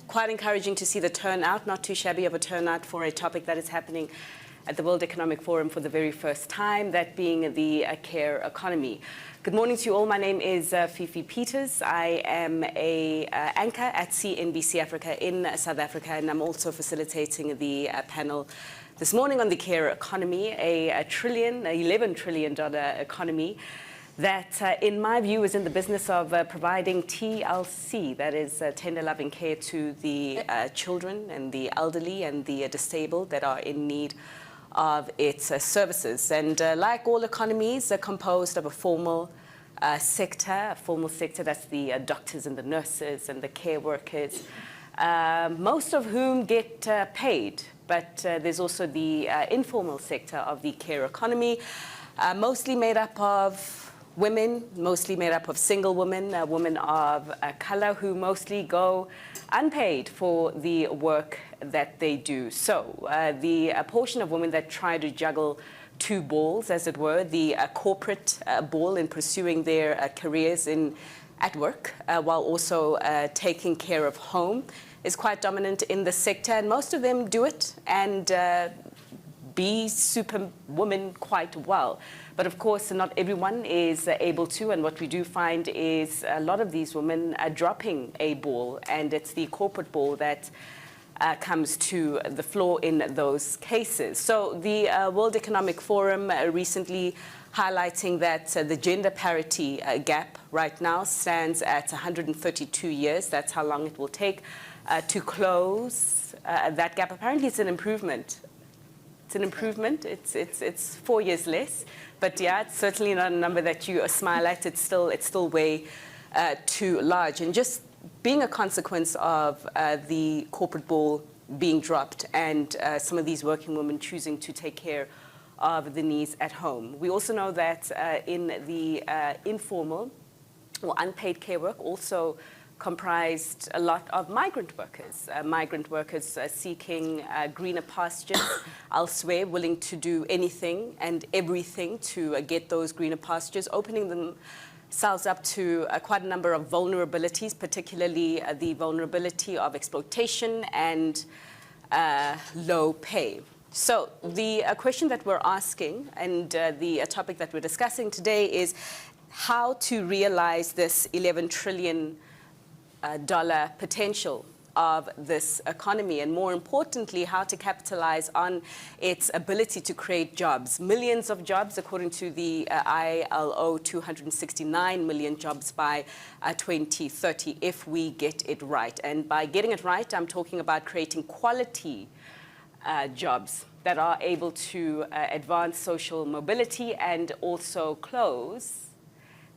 quite encouraging to see the turnout, not too shabby of a turnout for a topic that is happening at the World Economic Forum for the very first time, that being the care economy. Good morning to you all. My name is Fifi Peters. I am an anchor at CNBC Africa in South Africa, and I'm also facilitating the panel this morning on the care economy, a $11 trillion economy that, in my view, is in the business of providing TLC, that is tender loving care to the children and the elderly and the disabled that are in need of its services. And like all economies, are composed of a formal sector that's the doctors and the nurses and the care workers, most of whom get paid. But there's also the informal sector of the care economy, mostly made up of women, mostly made up of single women, women of color who mostly go unpaid for the work that they do. So the portion of women that try to juggle two balls, as it were, the corporate ball in pursuing their careers at work, while also taking care of home, is quite dominant in the sector, and most of them do it and be superwoman quite well. But of course, not everyone is able to, and what we do find is a lot of these women are dropping a ball, and it's the corporate ball that comes to the floor in those cases. So the World Economic Forum recently highlighting that the gender parity gap right now stands at 132 years. That's how long it will take to close that gap. Apparently, it's an improvement. It's an improvement. It's 4 years less, but yeah, it's certainly not a number that you smile at. It's still way too large, and just being a consequence of the corporate ball being dropped and some of these working women choosing to take care of the needs at home. We also know that in the informal or unpaid care work also comprised a lot of migrant workers seeking greener pastures elsewhere, willing to do anything and everything to get those greener pastures, opening themselves up to quite a number of vulnerabilities, particularly the vulnerability of exploitation and low pay. So the question that we're asking and the topic that we're discussing today is how to realize this $11 trillion potential of this economy, and more importantly, how to capitalize on its ability to create jobs. Millions of jobs, according to the ILO, 269 million jobs by 2030, if we get it right. And by getting it right, I'm talking about creating quality jobs that are able to advance social mobility and also close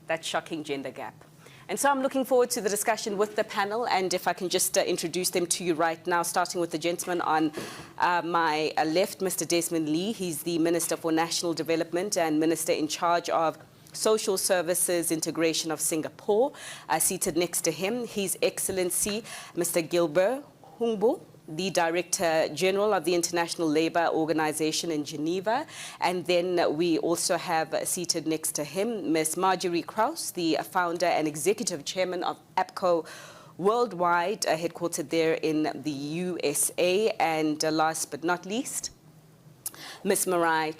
that shocking gender gap. And so I'm looking forward to the discussion with the panel, and if I can just introduce them to you right now, starting with the gentleman on my left, Mr. Desmond Lee. He's the Minister for National Development and Minister in charge of Social Services Integration of Singapore. Seated next to him, His Excellency Mr. Gilbert Houngbo, the Director General of the International Labour Organization in Geneva. And then we also have seated next to him Ms. Margery Kraus, the founder and executive chairman of APCO Worldwide, headquartered there in the USA. And last but not least, Ms. Mirai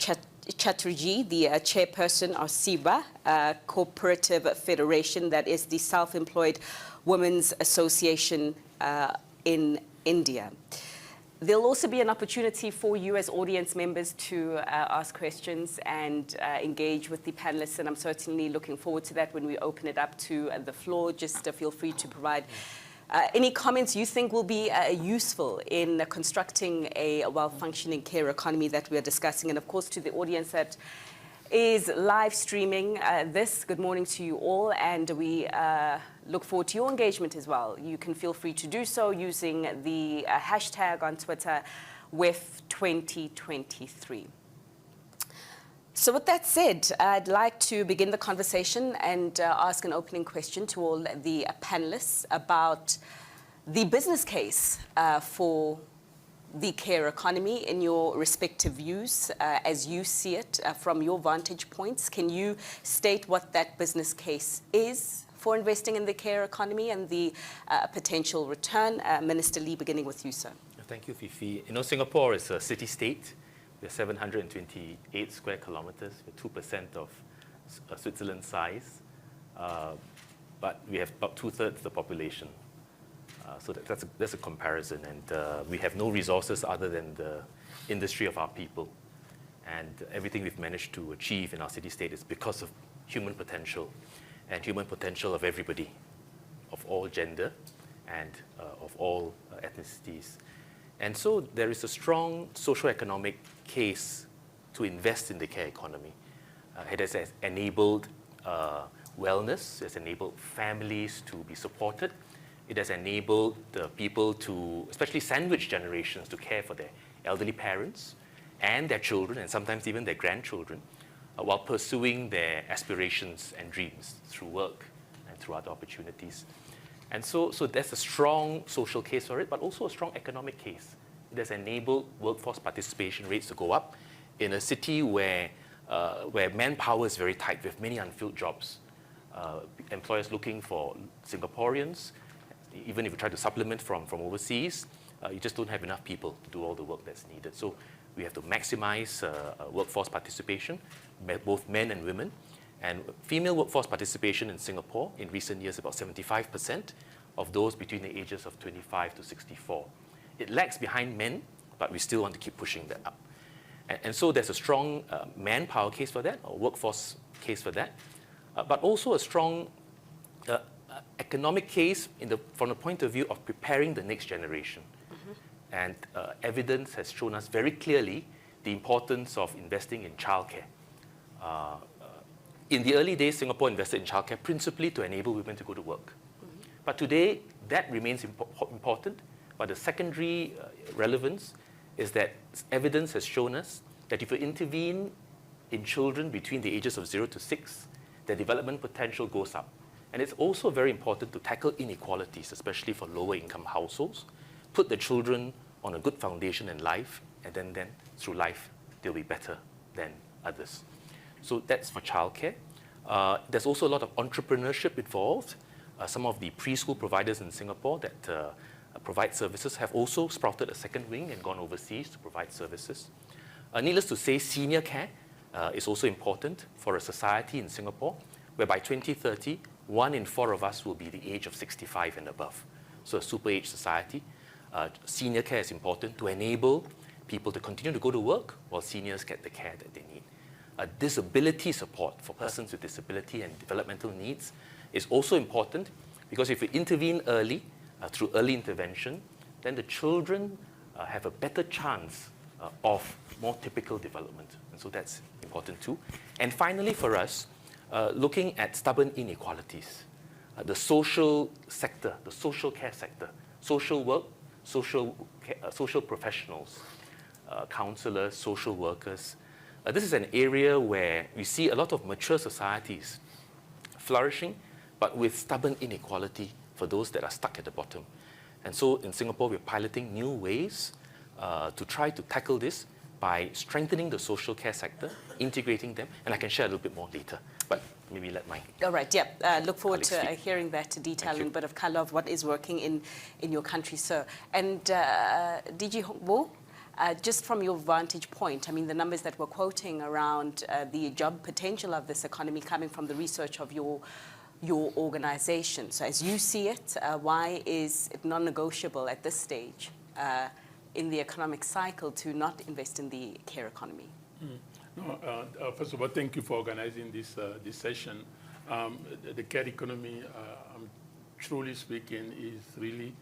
Chatterjee, the chairperson of SEWA, Cooperative Federation, that is the Self-Employed Women's Association in India. There'll also be an opportunity for you as audience members to ask questions and engage with the panelists, and I'm certainly looking forward to that when we open it up to the floor. Just feel free to provide any comments you think will be useful in constructing a well-functioning care economy that we are discussing. And of course, to the audience that is live streaming this, good morning to you all, and we look forward to your engagement as well. You can feel free to do so using the hashtag on Twitter, WEF2023. So with that said, I'd like to begin the conversation and ask an opening question to all the panelists about the business case for the care economy in your respective views as you see it from your vantage points. Can you state what that business case is for investing in the care economy and the potential return. Minister Lee, beginning with you, sir. Thank you, Fifi. You know, Singapore is a city-state. We're 728 square kilometers. We're 2% of Switzerland's size. But we have about 2/3 the population. So that's a comparison. And we have no resources other than the industry of our people. And everything we've managed to achieve in our city-state is because of human potential, and human potential of everybody, of all gender and of all ethnicities. And so there is a strong socio-economic case to invest in the care economy. It has enabled wellness, it has enabled families to be supported, it has enabled the people to, especially sandwich generations, to care for their elderly parents and their children, and sometimes even their grandchildren, while pursuing their aspirations and dreams through work and through other opportunities. And so there's a strong social case for it, but also a strong economic case. It has enabled workforce participation rates to go up in a city where manpower is very tight, with many unfilled jobs. Employers looking for Singaporeans. Even if you try to supplement from overseas, you just don't have enough people to do all the work that's needed. So we have to maximize workforce participation, both men and women. And female workforce participation in Singapore in recent years, about 75% of those between the ages of 25 to 64. It lags behind men, but we still want to keep pushing that up. And so there's a strong manpower case for that, or workforce case for that, but also a strong economic case from the point of view of preparing the next generation. And evidence has shown us very clearly the importance of investing in childcare. In the early days, Singapore invested in childcare principally to enable women to go to work. But today, that remains important. But the secondary relevance is that evidence has shown us that if you intervene in children between the ages of 0 to 6, their development potential goes up. And it's also very important to tackle inequalities, especially for lower income households, put the children on a good foundation in life, and then through life, they'll be better than others. So that's for childcare. There's also a lot of entrepreneurship involved. Some of the preschool providers in Singapore that provide services have also sprouted a second wing and gone overseas to provide services. Needless to say, senior care is also important for a society in Singapore, where by 2030, 1 in 4 of us will be the age of 65 and above. So a super age society. Senior care is important to enable people to continue to go to work while seniors get the care that they need. Disability support for persons with disability and developmental needs is also important, because if we intervene early, through early intervention, then the children have a better chance of more typical development. And so that's important too. And finally for us, looking at stubborn inequalities, the social sector, the social care sector, social work, social professionals, counselors, social workers. This is an area where we see a lot of mature societies flourishing, but with stubborn inequality for those that are stuck at the bottom. And so in Singapore, we're piloting new ways to try to tackle this by strengthening the social care sector, integrating them, and I can share a little bit more later, but maybe let Mike. All right, yeah. Look forward to hearing that detail and a bit of color of what is working in your country, sir. And DG Houngbo, just from your vantage point, I mean, the numbers that we're quoting around the job potential of this economy coming from the research of your organization. So as you see it, why is it non-negotiable at this stage in the economic cycle to not invest in the care economy? First of all, thank you for organizing this session. The care economy, truly speaking, is really,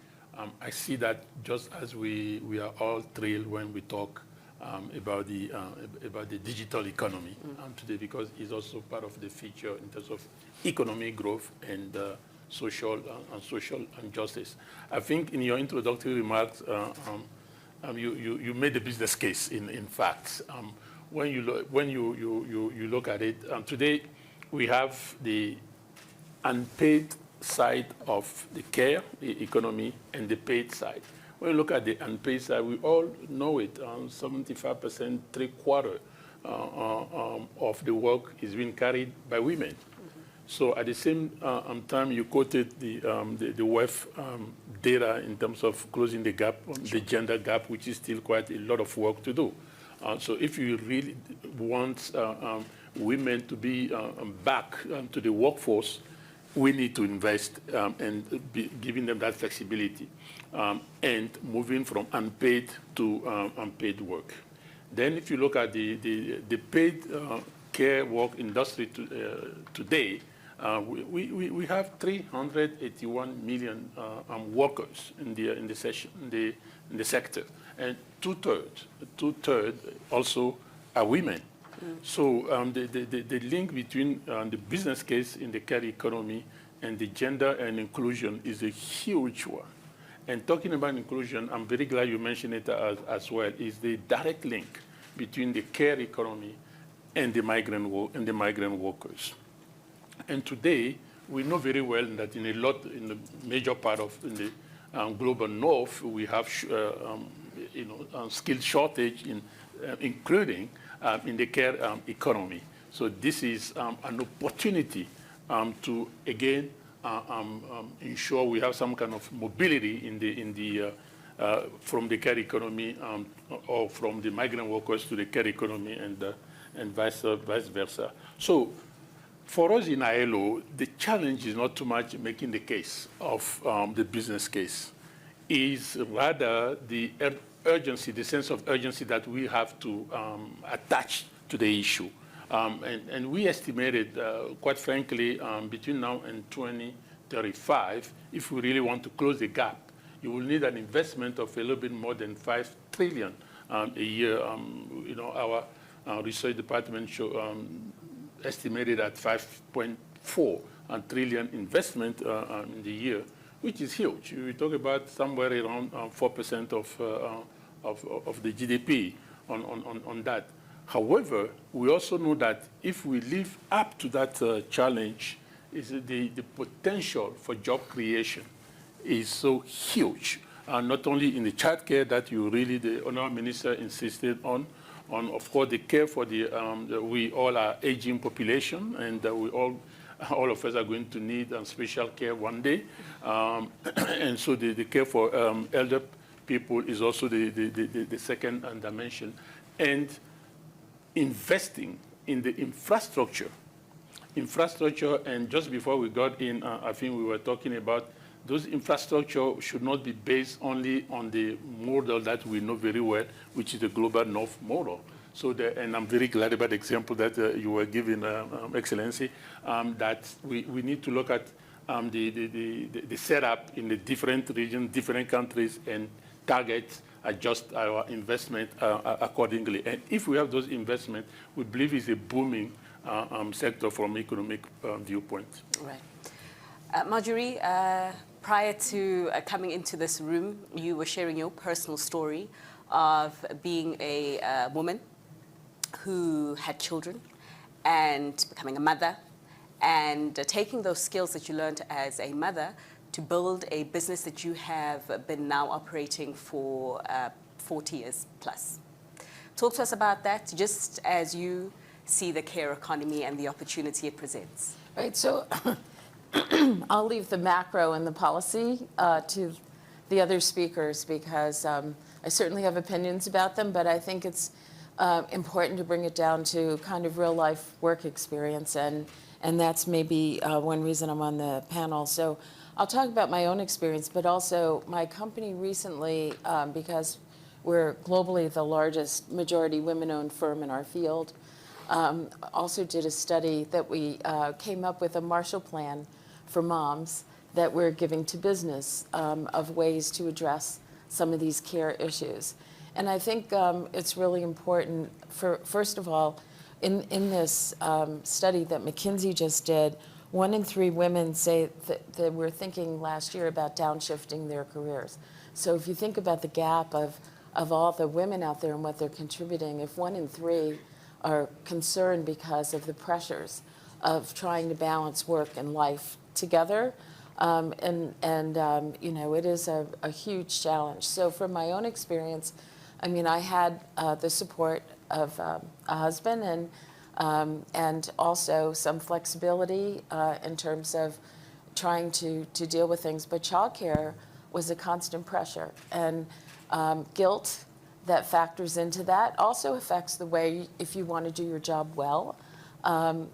I see that just as we are all thrilled when we talk about the digital economy today, because it's also part of the future in terms of economic growth and social justice. I think in your introductory remarks, you made the business case. In fact, when you look at it today, we have the unpaid side of the care economy and the paid side. When you look at the unpaid side, we all know it. 75%, 3/4 of the work is being carried by women. So at the same time, you quoted the WEF data in terms of closing the gap, the gender gap, which is still quite a lot of work to do. So if you really want women to be back to the workforce, we need to invest and be giving them that flexibility and moving from unpaid to unpaid work. Then if you look at the paid care work industry today, we have 381 million workers in the sector, and two-thirds also are women. So the link between the business case in the care economy and the gender and inclusion is a huge one. And talking about inclusion, I'm very glad you mentioned it as well, is the direct link between the care economy and the migrant workers. And today, we know very well that in the major part of the global north, we have skill shortage, including in the care economy. So this is an opportunity to again ensure we have some kind of mobility from the care economy or from the migrant workers to the care economy and vice versa. So for us in ILO, the challenge is not too much making the case of the business case, is rather the urgency, the sense of urgency that we have to attach to the issue. And we estimated, quite frankly, between now and 2035, if we really want to close the gap, you will need an investment of a little bit more than 5 trillion a year. Our research department estimated at 5.4 trillion investment in the year, which is huge. We talk about somewhere around 4% of the GDP on that. However, we also know that if we live up to that challenge, is the potential for job creation is so huge. Not only in the childcare that the Honourable Minister insisted on, of course, the care for we all are aging population, and we all of us are going to need special care one day. And so the care for elder people is also the second dimension. And investing in the infrastructure, and just before we got in, I think we were talking about those infrastructure should not be based only on the model that we know very well, which is the global north model. So, and I'm very glad about the example that you were giving, Excellency, that we need to look at the setup in the different regions, different countries, and target, adjust our investment accordingly. And if we have those investments, we believe it's a booming sector from economic viewpoint. Right. Margery, prior to coming into this room, you were sharing your personal story of being a woman who had children and becoming a mother and taking those skills that you learned as a mother to build a business that you have been now operating for 40 years plus. Talk to us about that, just as you see the care economy and the opportunity it presents. Right, so I'll leave the macro and the policy to the other speakers because I certainly have opinions about them, but I think it's important to bring it down to kind of real life work experience, and that's maybe one reason I'm on the panel. So I'll talk about my own experience, but also my company recently, because we're globally the largest majority women-owned firm in our field, also did a study that we came up with a Marshall Plan for moms that we're giving to business of ways to address some of these care issues. And I think it's really important for, first of all, in this study that McKinsey just did, 1 in 3 women say that we're thinking last year about downshifting their careers. So if you think about the gap of all the women out there and what they're contributing, if 1 in 3 are concerned because of the pressures of trying to balance work and life together, it is a huge challenge. So from my own experience, I mean, I had the support of a husband, and and also some flexibility in terms of trying to deal with things. But childcare was a constant pressure, and guilt that factors into that also affects the way, if you want to do your job well,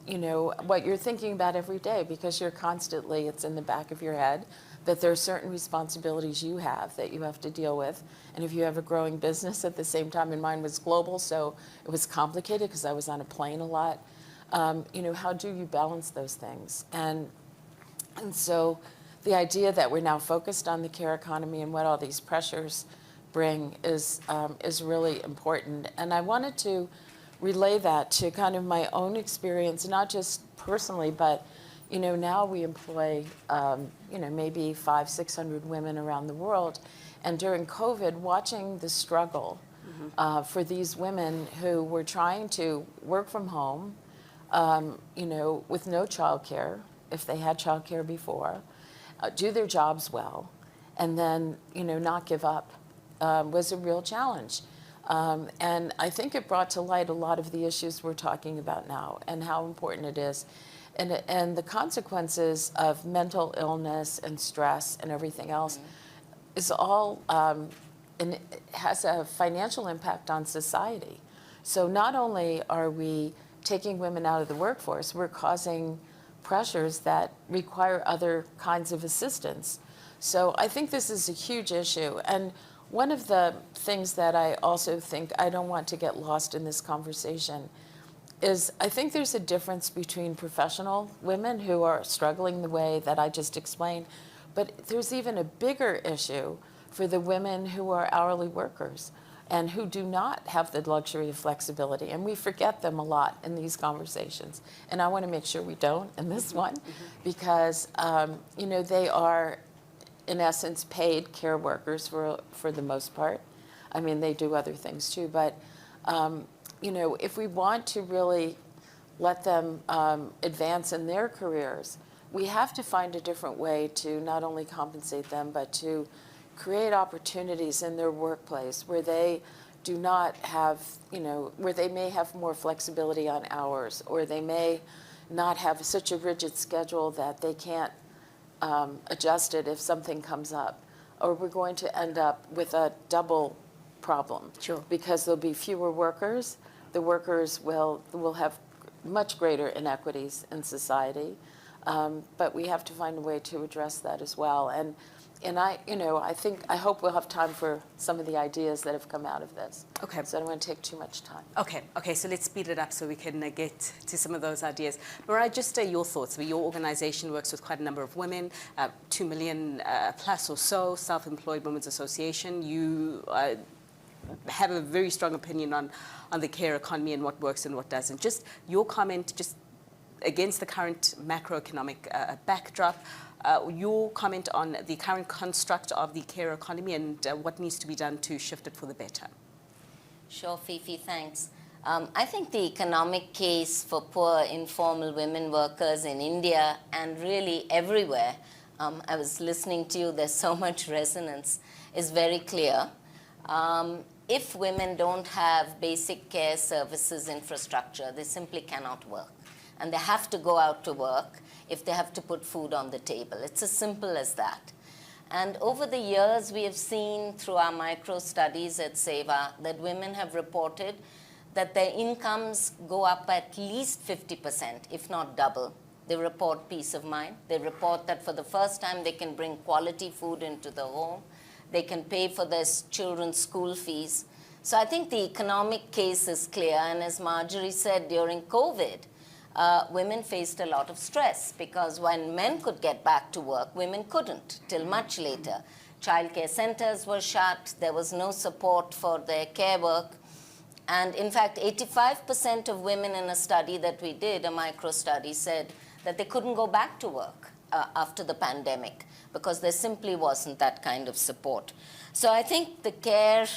you know, what you're thinking about every day, because you're constantly, it's in the back of your head that there are certain responsibilities you have that you have to deal with. And if you have a growing business at the same time, and mine was global, so it was complicated because I was on a plane a lot, you know, how do you balance those things? And so the idea that we're now focused on the care economy and what all these pressures bring is really important. And I wanted to relay that to kind of my own experience, not just personally, but you know, now we employ, you know, maybe 500-600 women around the world. And during COVID, watching the struggle for these women who were trying to work from home, you know, with no childcare, if they had childcare before, do their jobs well, and then, you know, not give up, was a real challenge. And I think it brought to light a lot of the issues we're talking about now and how important it is. And the consequences of mental illness and stress and everything else is all, and it has a financial impact on society. So not only are we taking women out of the workforce, we're causing pressures that require other kinds of assistance. So I think this is a huge issue. And one of the things that I also think I don't want to get lost in this conversation is I think there's a difference between professional women who are struggling the way that I just explained, but there's even a bigger issue for the women who are hourly workers and who do not have the luxury of flexibility. And we forget them a lot in these conversations. And I want to make sure we don't in this one, because you know, they are, in essence, paid care workers for the most part. I mean, they do other things too, but you know, if we want to really let them advance in their careers, we have to find a different way to not only compensate them, but to create opportunities in their workplace where they do not have, you know, where they may have more flexibility on hours, or they may not have such a rigid schedule that they can't adjust it if something comes up, or we're going to end up with a double problem. Sure. Because there'll be fewer workers. The workers will have much greater inequities in society, but we have to find a way to address that as well. And I, you know, I hope we'll have time for some of the ideas that have come out of this. Okay. So I don't want to take too much time. Okay, so let's speed it up so we can get to some of those ideas. Mirai, just your thoughts. Your organization works with quite a number of women, 2 million plus or so, Self-Employed Women's Association. You have a very strong opinion on the care economy and what works and what doesn't. Just your comment, just against the current macroeconomic backdrop, your comment on the current construct of the care economy and what needs to be done to shift it for the better. Sure, Fifi, thanks. I think the economic case for poor informal women workers in India and really everywhere, I was listening to you, there's so much resonance, is very clear. If women don't have basic care services infrastructure, they simply cannot work. And they have to go out to work if they have to put food on the table. It's as simple as that. And over the years, we have seen through our micro studies at SEWA that women have reported that their incomes go up at least 50%, if not double. They report peace of mind. They report that for the first time, they can bring quality food into the home. They can pay for their children's school fees. So I think the economic case is clear. And as Margery said, during COVID, women faced a lot of stress because when men could get back to work, women couldn't till much later. Childcare centers were shut. There was no support for their care work. And in fact, 85% of women in a study that we did, a micro study, said that they couldn't go back to work after the pandemic because there simply wasn't that kind of support. So I think the care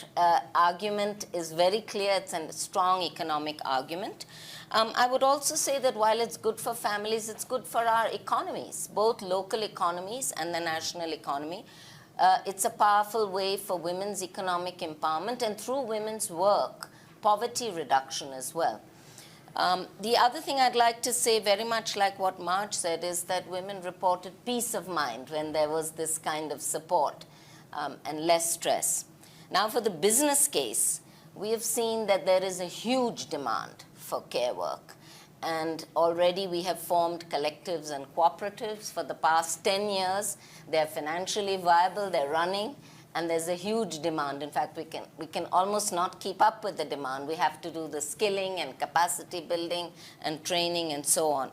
argument is very clear. It's a strong economic argument. I would also say that while it's good for families, it's good for our economies, both local economies and the national economy. It's a powerful way for women's economic empowerment and through women's work, poverty reduction as well. The other thing I'd like to say, very much like what Marge said, is that women reported peace of mind when there was this kind of support and less stress. Now, for the business case, we have seen that there is a huge demand for care work. And already we have formed collectives and cooperatives for the past 10 years. They're financially viable, they're running, and there's a huge demand. In fact, we can almost not keep up with the demand. We have to do the skilling and capacity building and training and so on.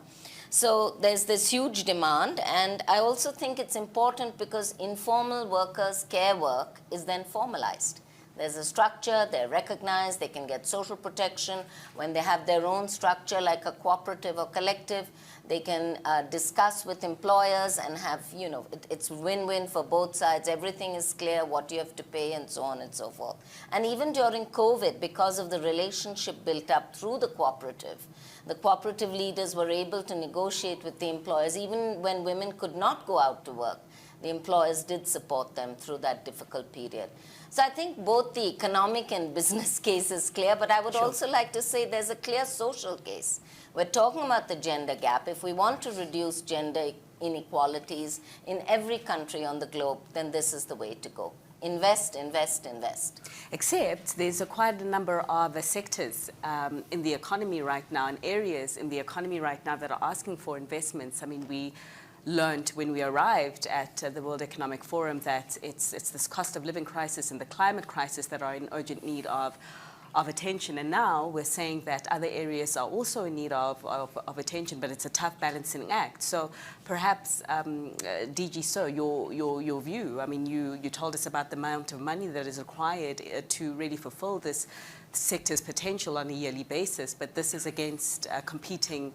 So there's this huge demand, and I also think it's important because informal workers' care work is then formalized. There's a structure, they're recognized, they can get social protection. When they have their own structure, like a cooperative or collective, they can discuss with employers and have, it's win-win for both sides. Everything is clear, what you have to pay, and so on and so forth. And even during COVID, because of the relationship built up through the cooperative leaders were able to negotiate with the employers, even when women could not go out to work. The employers did support them through that difficult period. So I think both the economic and business case is clear, but I would also like to say there's a clear social case. We're talking about the gender gap. If we want to reduce gender inequalities in every country on the globe, then this is the way to go. Invest, invest, invest. Except there's quite a number of sectors in the economy right now and areas in the economy right now that are asking for investments. I mean, we learned when we arrived at the World Economic Forum that it's this cost of living crisis and the climate crisis that are in urgent need of attention. And now we're saying that other areas are also in need of attention, but it's a tough balancing act. So perhaps, DG So, your view, I mean, you told us about the amount of money that is required to really fulfill this sector's potential on a yearly basis, but this is against competing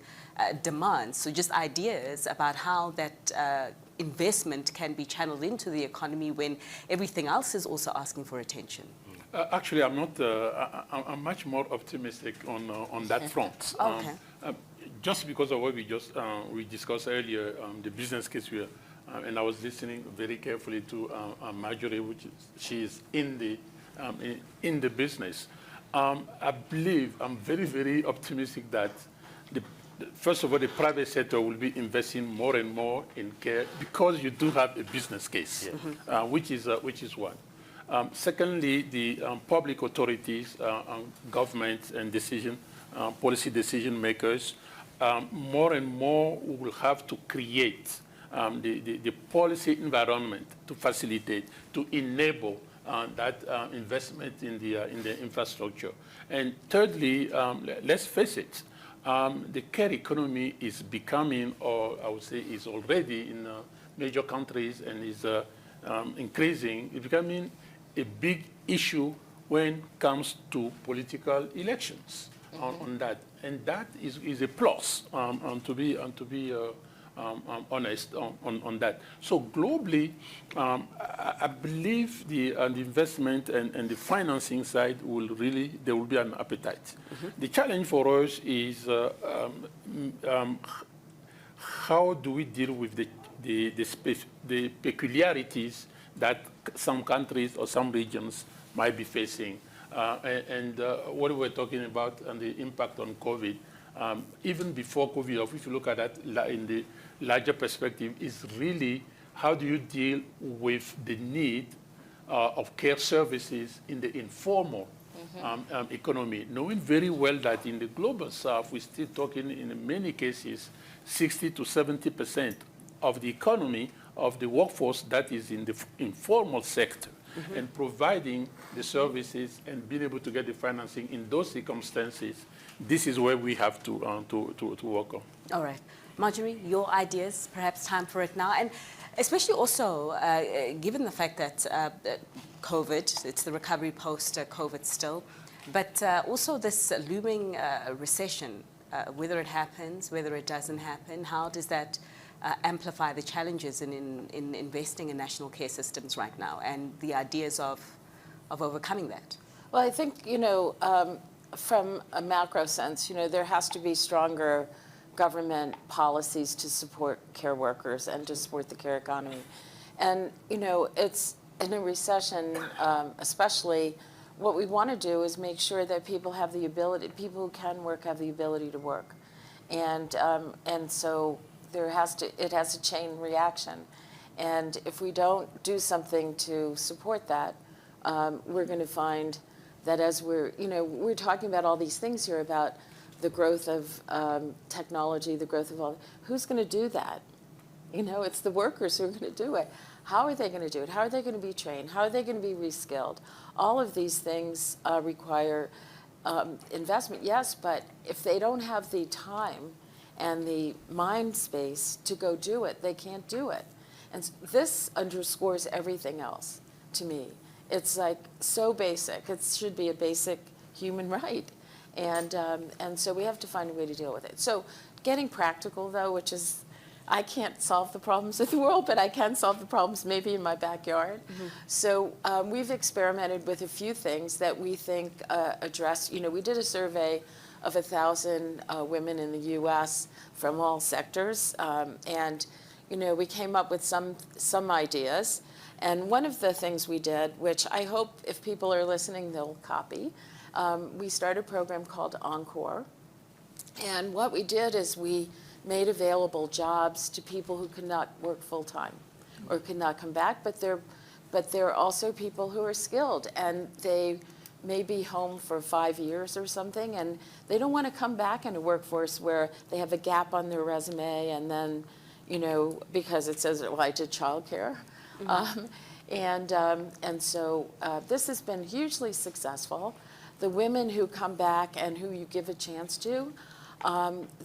demands. So just ideas about how that investment can be channeled into the economy when everything else is also asking for attention. Actually, I'm not. I'm much more optimistic on that front. Okay. Just because of what we discussed earlier, the business case and I was listening very carefully to Margery, she is in the business. I believe I'm very, very optimistic that first of all, the private sector will be investing more and more in care because you do have a business case, which is one. Secondly, the public authorities, governments, and policy decision makers, more and more will have to create the policy environment to facilitate, to enable that investment in the infrastructure. And thirdly, let's face it, the care economy is becoming, or I would say is already in major countries and is increasing, it's becoming a big issue when it comes to political elections on that. And that is a plus, to be honest on that. So globally, I believe the investment and the financing side there will be an appetite. The challenge for us is how do we deal with the peculiarities that some countries or some regions might be facing. And what we're talking about and the impact on COVID, even before COVID, if you look at that in the larger perspective, is really how do you deal with the need of care services in the informal economy, knowing very well that in the global south, we're still talking in many cases 60 to 70% of the economy of the workforce that is in the informal sector. And providing the services and being able to get the financing in those circumstances, this is where we have to work on. All right. Margery, your ideas, perhaps time for it now. And especially also, given the fact that COVID, it's the recovery post-COVID still, but also this looming recession, whether it happens, whether it doesn't happen, how does that amplify the challenges in investing in national care systems right now and the ideas of overcoming that? Well, I think, from a macro sense, there has to be stronger government policies to support care workers and to support the care economy. And, it's in a recession, especially what we want to do is make sure that people have the ability, people who can work have the ability to work. And so it has a chain reaction. And if we don't do something to support that, we're going to find that as we're talking about all these things here about the growth of technology, the growth of all, who's going to do that? It's the workers who are going to do it. How are they going to do it? How are they going to be trained? How are they going to be reskilled? All of these things require investment, yes, but if they don't have the time and the mind space to go do it, they can't do it. And this underscores everything else to me. It's like so basic. It should be a basic human right. And so we have to find a way to deal with it. So getting practical, though, which is, I can't solve the problems of the world, but I can solve the problems maybe in my backyard. Mm-hmm. So we've experimented with a few things that we think address, we did a survey of 1,000 women in the U.S. from all sectors, and we came up with some ideas. And one of the things we did, which I hope if people are listening, they'll copy, we started a program called Encore. And what we did is we made available jobs to people who could not work full-time or could not come back, but they're also people who are skilled, and they may be home for 5 years or something, and they don't want to come back in a workforce where they have a gap on their resume and then, because it says, well, I did childcare. Mm-hmm. And so this has been hugely successful. The women who come back and who you give a chance to,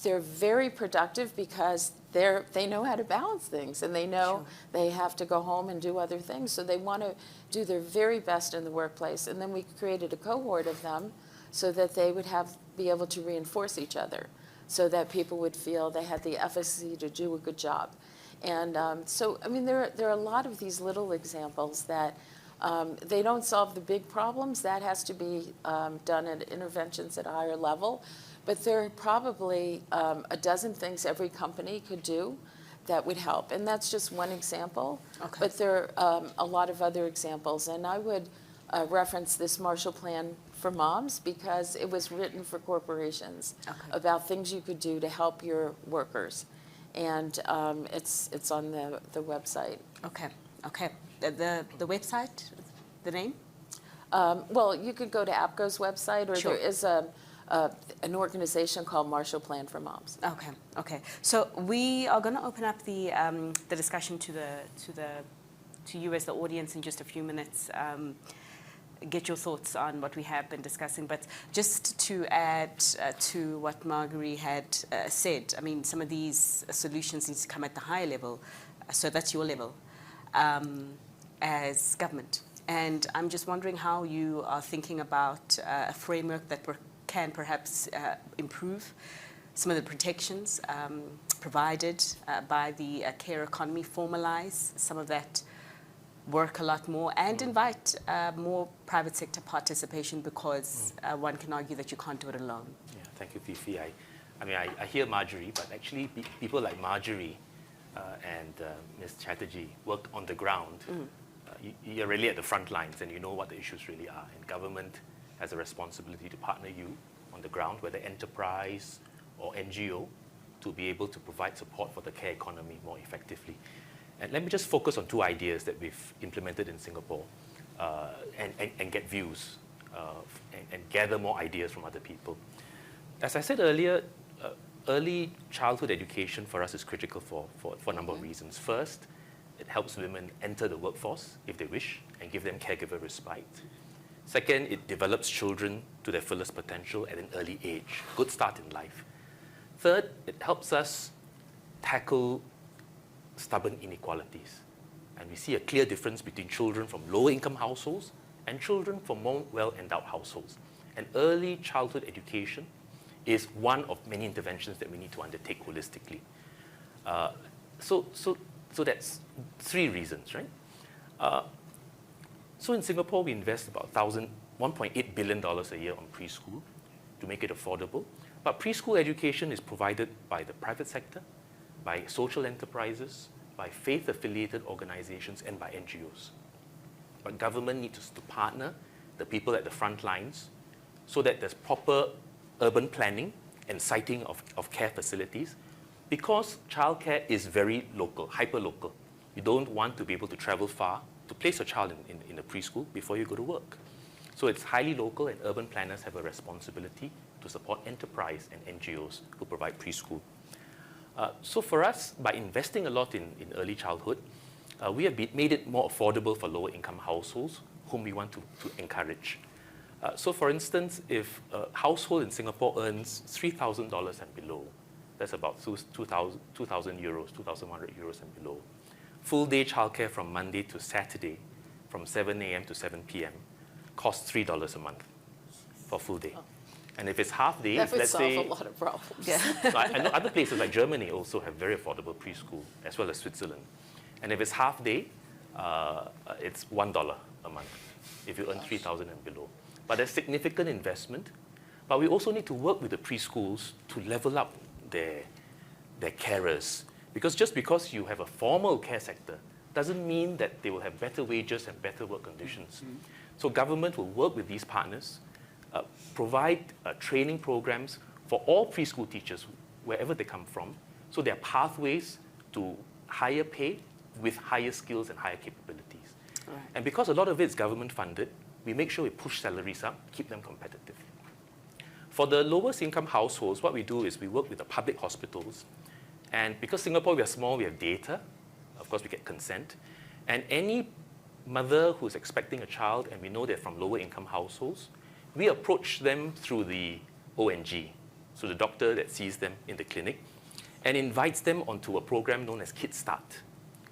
they're very productive because they know how to balance things, and they know they have to go home and do other things. So they want to do their very best in the workplace. And then we created a cohort of them so that they would be able to reinforce each other, so that people would feel they had the efficacy to do a good job. And so, I mean, there are a lot of these little examples that they don't solve the big problems. That has to be done at interventions at a higher level. But there are probably a dozen things every company could do that would help. And that's just one example. Okay. But there are a lot of other examples. And I would reference this Marshall Plan for Moms because it was written for corporations about things you could do to help your workers. And it's on the website. Okay. The website, the name? Well, you could go to APCO's website, or there is an organization called Marshall Plan for Moms. Okay. So we are going to open up the discussion to you as the audience in just a few minutes. Get your thoughts on what we have been discussing. But just to add to what Margery had said, I mean, some of these solutions need to come at the higher level. So that's your level as government. And I'm just wondering how you are thinking about a framework that can perhaps improve some of the protections provided by the care economy, formalize some of that work a lot more, and invite more private sector participation, because one can argue that you can't do it alone. Yeah, thank you, Fifi. I hear Margery, but actually people like Margery and Ms. Chatterjee worked on the ground. You're really at the front lines, and you know what the issues really are. And government has a responsibility to partner you on the ground, whether enterprise or NGO, to be able to provide support for the care economy more effectively. And let me just focus on two ideas that we've implemented in Singapore and get views and gather more ideas from other people. As I said earlier, early childhood education for us is critical for a number of reasons. First, it helps women enter the workforce if they wish and give them caregiver respite. Second, it develops children to their fullest potential at an early age. Good start in life. Third, it helps us tackle stubborn inequalities. And we see a clear difference between children from lower-income households and children from more well-endowed households. And early childhood education is one of many interventions that we need to undertake holistically. So that's three reasons, right? So in Singapore, we invest about $1.8 billion a year on preschool to make it affordable. But preschool education is provided by the private sector, by social enterprises, by faith-affiliated organizations, and by NGOs. But government needs to partner the people at the front lines, so that there's proper urban planning and siting of care facilities, because childcare is very local, hyper-local. You don't want to be able to travel far to place your child in a preschool before you go to work. So it's highly local, and urban planners have a responsibility to support enterprise and NGOs who provide preschool. So for us, by investing a lot in early childhood, we have made it more affordable for lower income households whom we want to encourage. So for instance, if a household in Singapore earns $3,000 and below, that's about 2,000 euros, 2,100 euros and below, full day childcare from Monday to Saturday from 7 a.m. to 7 p.m. costs $3 a month for full day. Oh. And if it's half day, that would let's solve say, a lot of problems. Yeah. so I know other places like Germany also have very affordable preschool, as well as Switzerland. And if it's half day, it's $1 a month if you earn 3,000 and below. But there's significant investment. But we also need to work with the preschools to level up their carers. Because just because you have a formal care sector doesn't mean that they will have better wages and better work conditions. Mm-hmm. So government will work with these partners, provide training programs for all preschool teachers, wherever they come from, so there are pathways to higher pay with higher skills and higher capabilities. Right. And because a lot of it is government funded, we make sure we push salaries up, keep them competitive. For the lowest income households, what we do is we work with the public hospitals. And because Singapore, we are small, we have data. Of course, we get consent. And any mother who's expecting a child, and we know they're from lower income households, we approach them through the ONG, so the doctor that sees them in the clinic, and invites them onto a program known as Kids Start,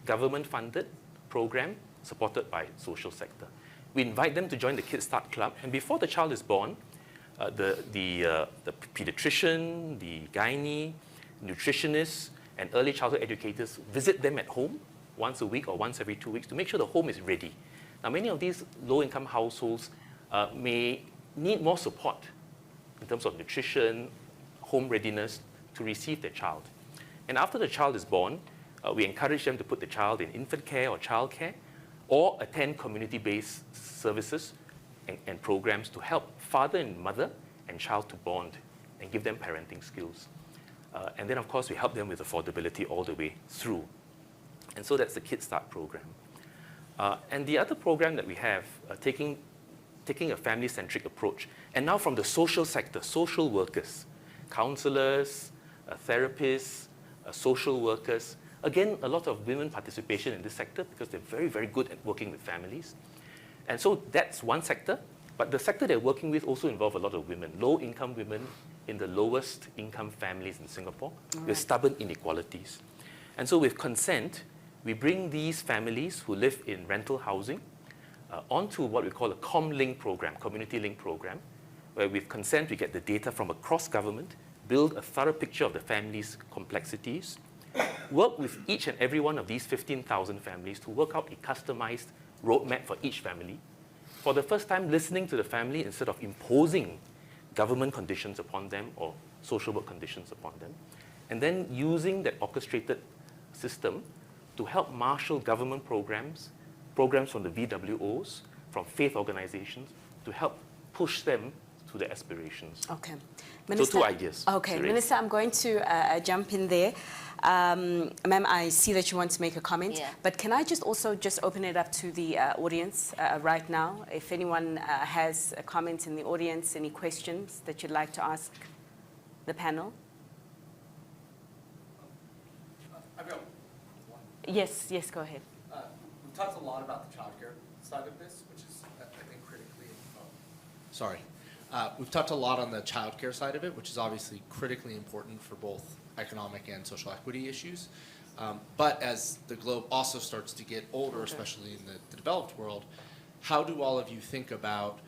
government-funded program supported by social sector. We invite them to join the Kids Start Club, and before the child is born, the pediatrician, the gynae, nutritionists, and early childhood educators visit them at home once a week or once every 2 weeks to make sure the home is ready. Now, many of these low-income households may need more support in terms of nutrition, home readiness to receive their child. And after the child is born, we encourage them to put the child in infant care or childcare, or attend community-based services and programs to help father and mother and child to bond and give them parenting skills. And then, of course, we help them with affordability all the way through. And so that's the Kids Start program. And the other program that we have, taking a family-centric approach, and now from the social sector, social workers, counselors, therapists, social workers. Again, a lot of women participation in this sector because they're very, very good at working with families. And so that's one sector, but the sector they're working with also involve a lot of women, low-income women in the lowest income families in Singapore with stubborn inequalities. And so with consent, we bring these families who live in rental housing onto what we call a ComLink program, community link program, where with consent we get the data from across government, build a thorough picture of the family's complexities, work with each and every one of these 15,000 families to work out a customized roadmap for each family. For the first time, listening to the family instead of imposing government conditions upon them or social work conditions upon them, and then using that orchestrated system to help marshal government programs from the VWOs, from faith organizations, to help push them to their aspirations. Okay. Minister, so 2 ideas. Okay, Minister, I'm going to jump in there. Ma'am, I see that you want to make a comment, but can I just also open it up to the audience right now? If anyone has a comment in the audience, any questions that you'd like to ask the panel? I've got one. Yes, go ahead. We've talked a lot about the childcare side of this, which is, I think, critically. We've talked a lot on the childcare side of it, which is obviously critically important for both economic and social equity issues. But as the globe also starts to get older, especially in the developed world, how do all of you think about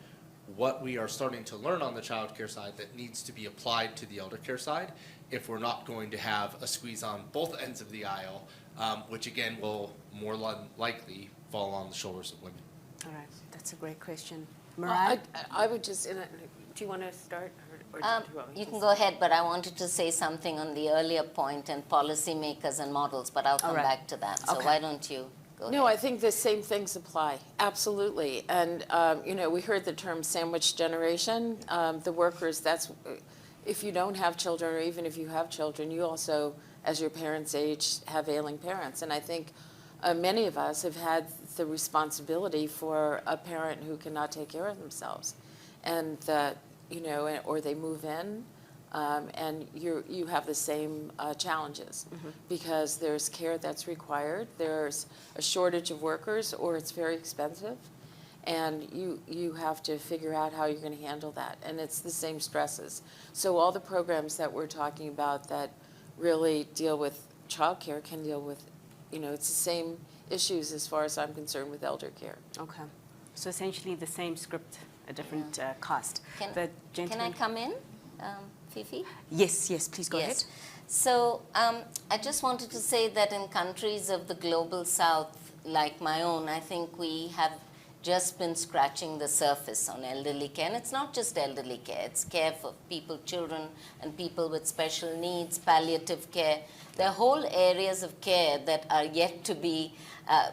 what we are starting to learn on the childcare side that needs to be applied to the eldercare side if we're not going to have a squeeze on both ends of the aisle, which again will more likely fall on the shoulders of women? All right, that's a great question. Mirai? I would just, do you want to start? Or do you want me You to can go ahead, but I wanted to say something on the earlier point and policymakers and models, but I'll come back to that. So why don't you go Go No, ahead. I think the same things apply, absolutely. And, you know, we heard the term sandwich generation. The workers, that's, if you don't have children, or even if you have children, you also, as your parents age, have ailing parents. And I think many of us have had the responsibility for a parent who cannot take care of themselves. And that, you know, or they move in, and you have the same challenges, because there's care that's required, there's a shortage of workers, or it's very expensive, and you have to figure out how you're going to handle that, and it's the same stresses. So all the programs that we're talking about that really deal with childcare can deal with, you know, it's the same issues as far as I'm concerned with elder care. Okay. So essentially the same script, a different cost. Can, The can I gentleman. come in, Fifi? Yes, yes, please go ahead. So I just wanted to say that in countries of the global south, like my own, I think we have just been scratching the surface on elderly care. And it's not just elderly care, it's care for people, children, and people with special needs, palliative care. There are whole areas of care that are yet to be,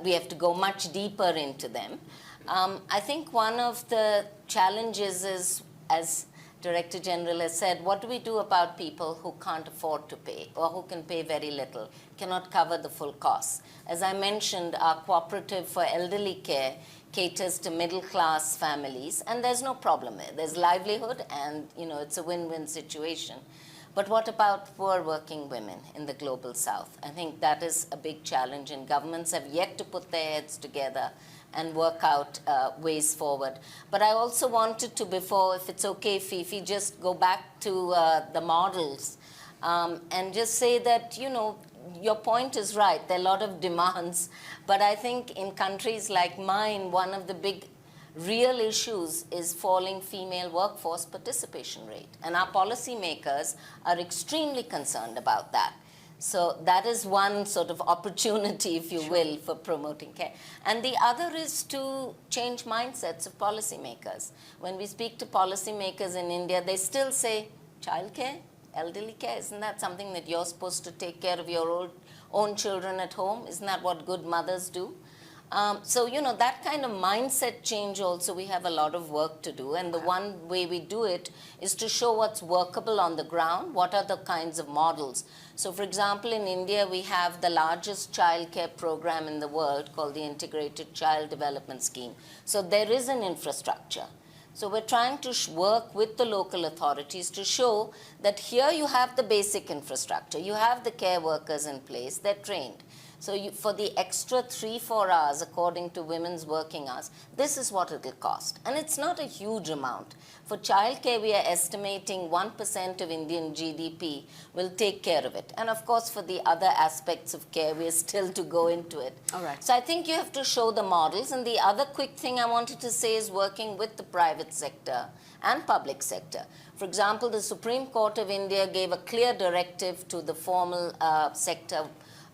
we have to go much deeper into them. I think one of the challenges is, as Director General has said, what do we do about people who can't afford to pay, or who can pay very little, cannot cover the full costs? As I mentioned, our cooperative for elderly care caters to middle-class families, and there's no problem there. There's livelihood, and you know, it's a win-win situation. But what about poor working women in the global south? I think that is a big challenge, and governments have yet to put their heads together and work out ways forward. But I also wanted to, before, if it's okay, Fifi, just go back to the models and just say that, you know, your point is right. There are a lot of demands. But I think in countries like mine, one of the big real issues is falling female workforce participation rate. And our policymakers are extremely concerned about that. So that is one sort of opportunity, if you will, for promoting care. And the other is to change mindsets of policymakers. When we speak to policymakers in India, they still say, childcare, elderly care, isn't that something that you're supposed to take care of your own children at home? Isn't that what good mothers do? So, you know, that kind of mindset change also, we have a lot of work to do. And the one way we do it is to show what's workable on the ground, what are the kinds of models. So, for example, in India, we have the largest childcare program in the world called the Integrated Child Development Scheme. So there is an infrastructure. So we're trying to work with the local authorities to show that here you have the basic infrastructure, you have the care workers in place, they're trained. So for the extra 3-4 hours, according to women's working hours, this is what it will cost. And it's not a huge amount. For childcare, we are estimating 1% of Indian GDP will take care of it. And of course, for the other aspects of care, we are still to go into it. All right. So I think you have to show the models. And the other quick thing I wanted to say is working with the private sector and public sector. For example, the Supreme Court of India gave a clear directive to the formal sector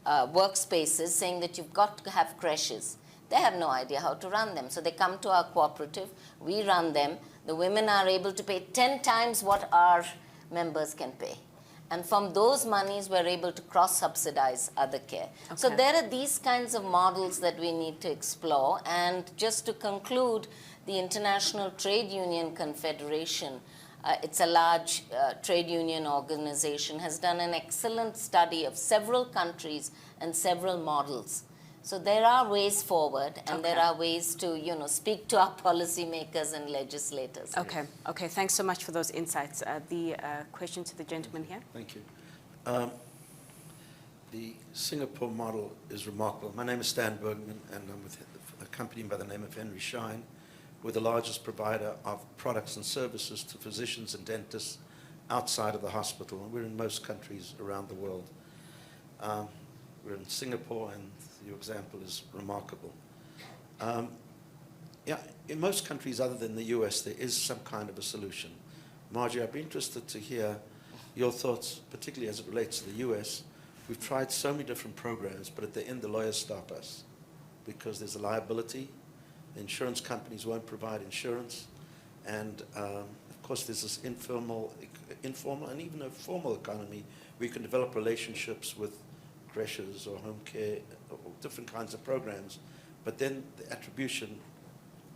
workspaces, saying that you've got to have creches. They have no idea how to run them. So they come to our cooperative, we run them. The women are able to pay 10 times what our members can pay. And from those monies, we're able to cross-subsidize other care. Okay. So there are these kinds of models that we need to explore. And just to conclude, the International Trade Union Confederation, it's a large trade union organization, has done an excellent study of several countries and several models. So there are ways forward, and there are ways to, you know, speak to our policymakers and legislators. Okay, okay. Thanks so much for those insights. The question to the gentleman here. Thank you. The Singapore model is remarkable. My name is Stan Bergman, and I'm with a company by the name of Henry Schein. We're the largest provider of products and services to physicians and dentists outside of the hospital. And we're in most countries around the world. We're in Singapore, and your example is remarkable. Yeah, in most countries other than the US, there is some kind of a solution. Margie, I'd be interested to hear your thoughts, particularly as it relates to the US. We've tried so many different programs, but at the end, the lawyers stop us because there's a liability. The insurance companies won't provide insurance. And of course, there's this informal, and even a formal economy where you can develop relationships with creches or home care different kinds of programs, but then the attribution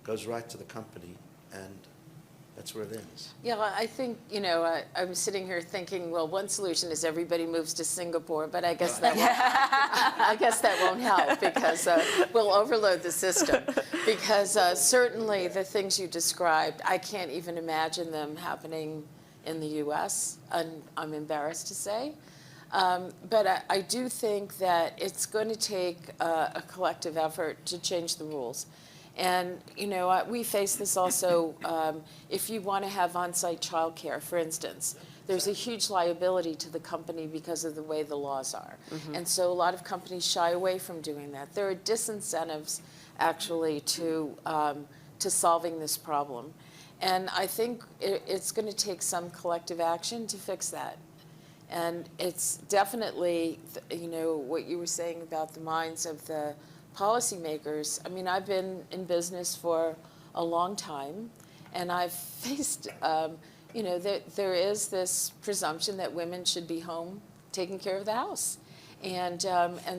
goes right to the company, and that's where it ends. Yeah, well, I think, I'm sitting here thinking, well, one solution is everybody moves to Singapore, but I guess that I guess that won't help because we'll overload the system. Because certainly the things you described, I can't even imagine them happening in the U.S., and I'm embarrassed to say. But I do think that it's going to take a collective effort to change the rules. And, we face this also if you want to have on-site childcare, for instance. There's a huge liability to the company because of the way the laws are. And so a lot of companies shy away from doing that. There are disincentives, actually, to solving this problem. And I think it's going to take some collective action to fix that. And it's definitely, what you were saying about the minds of the policymakers. I mean, I've been in business for a long time, and I've faced, there is this presumption that women should be home taking care of the house. And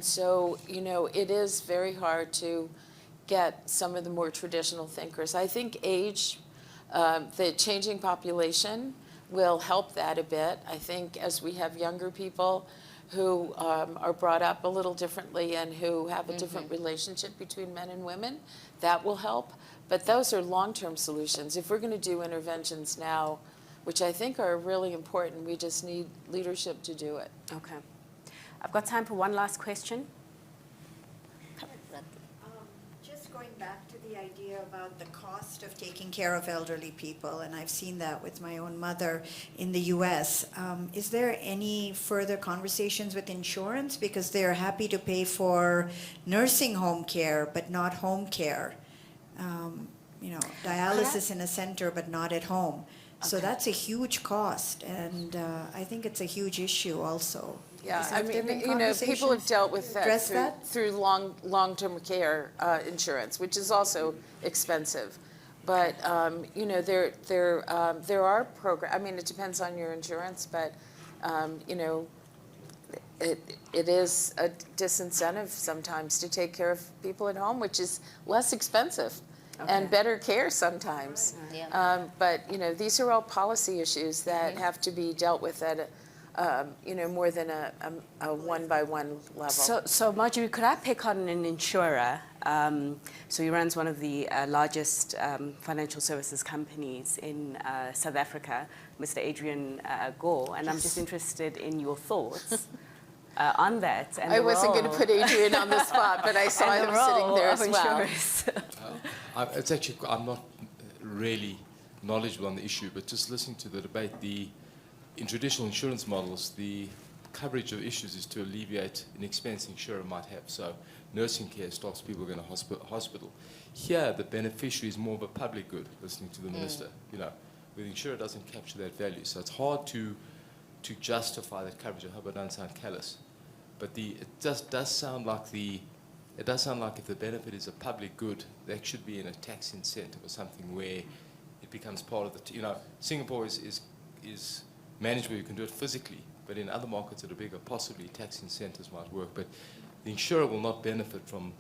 so, it is very hard to get some of the more traditional thinkers. I think age, the changing population will help that a bit. I think as we have younger people who are brought up a little differently and who have a different relationship between men and women, that will help. But those are long-term solutions. If we're going to do interventions now, which I think are really important, we just need leadership to do it. Okay. I've got time for one last question. Just going back to the idea about the cost of taking care of elderly people, and I've seen that with my own mother in the U.S. Is there any further conversations with insurance? Because they're happy to pay for nursing home care, but not home care. Dialysis in a center, but not at home. So that's a huge cost, and I think it's a huge issue also. Yeah, I mean, people have conversations dealt with that through through long-term care insurance, which is also expensive. But there are programs. I mean, it depends on your insurance, but it is a disincentive sometimes to take care of people at home, which is less expensive. Okay. And better care sometimes. Yeah. But these are all policy issues that have to be dealt with at more than a one-by-one level. So Margery, could I pick on an insurer? So he runs one of the largest financial services companies in South Africa, Mr. Adrian Gore, and I'm just interested in your thoughts on that. And I wasn't going to put Adrian on the spot, but I saw him sitting there as well. It's actually, I'm not really knowledgeable on the issue, but just listening to the debate, in traditional insurance models, the coverage of issues is to alleviate an expense the insurer might have. So nursing care stops people going to hospital. Here, the beneficiary is more of a public good, listening to the minister, where the insurer doesn't capture that value. So it's hard to justify that coverage. I hope I don't sound callous. But it does sound like if the benefit is a public good, that should be in a tax incentive or something where it becomes part of the, Singapore is managed where you can do it physically, but in other markets that are bigger, possibly tax incentives might work. But the insurer will not benefit from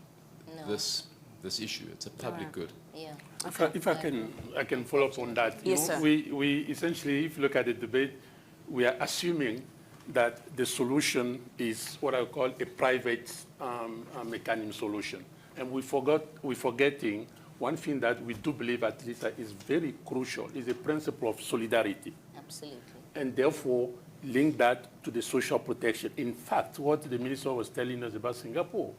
this issue. It's a public good. Yeah. If I can follow up on that. Yes, sir. We essentially, if you look at the debate, we are assuming that the solution is what I call a private mechanism solution. And we're forgetting one thing that we do believe at least that is very crucial is the principle of solidarity. Absolutely. And therefore link that to the social protection. In fact, what the minister was telling us about Singapore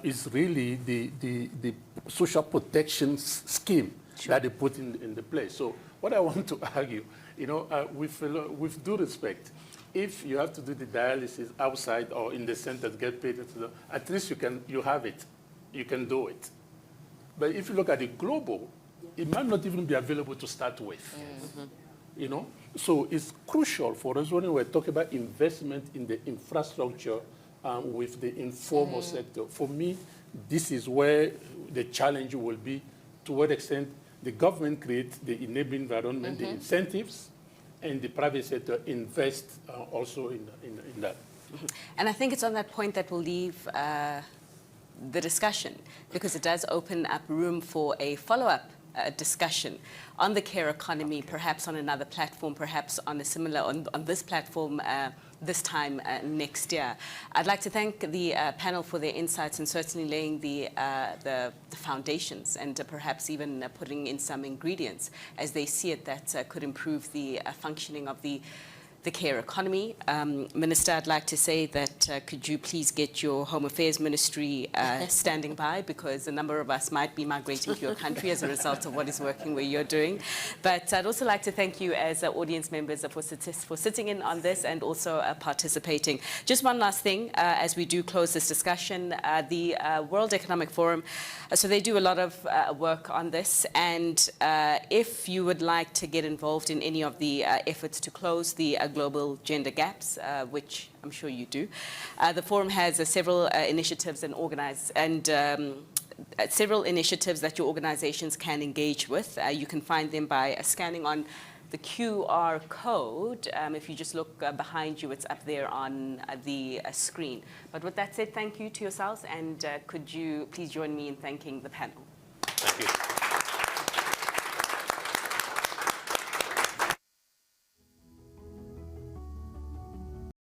is really the social protection scheme that they put in the place. So what I want to argue, with due respect, if you have to do the dialysis outside or in the centers, get paid, at least you have it. You can do it. But if you look at it global, it might not even be available to start with. So it's crucial for us when we're talking about investment in the infrastructure with the informal sector. For me, this is where the challenge will be, to what extent the government creates the enabling environment, the incentives, and the private sector invest also in that. And I think it's on that point that we'll leave the discussion, because it does open up room for a follow-up discussion on the care economy, perhaps on another platform, perhaps on a similar, on this platform this time next year. I'd like to thank the panel for their insights and certainly laying the foundations and perhaps even putting in some ingredients as they see it that could improve the functioning of the care economy. Minister, I'd like to say that could you please get your Home Affairs Ministry standing by, because a number of us might be migrating to your country as a result of what is working where you're doing. But I'd also like to thank you as audience members for sitting in on this and also participating. Just one last thing as we do close this discussion. The World Economic Forum, so they do a lot of work on this, and if you would like to get involved in any of the efforts to close the global gender gaps, which I'm sure you do. The forum has several initiatives several initiatives that your organizations can engage with. You can find them by scanning on the QR code. If you just look behind you, it's up there on the screen. But with that said, thank you to yourselves, and could you please join me in thanking the panel? Thank you.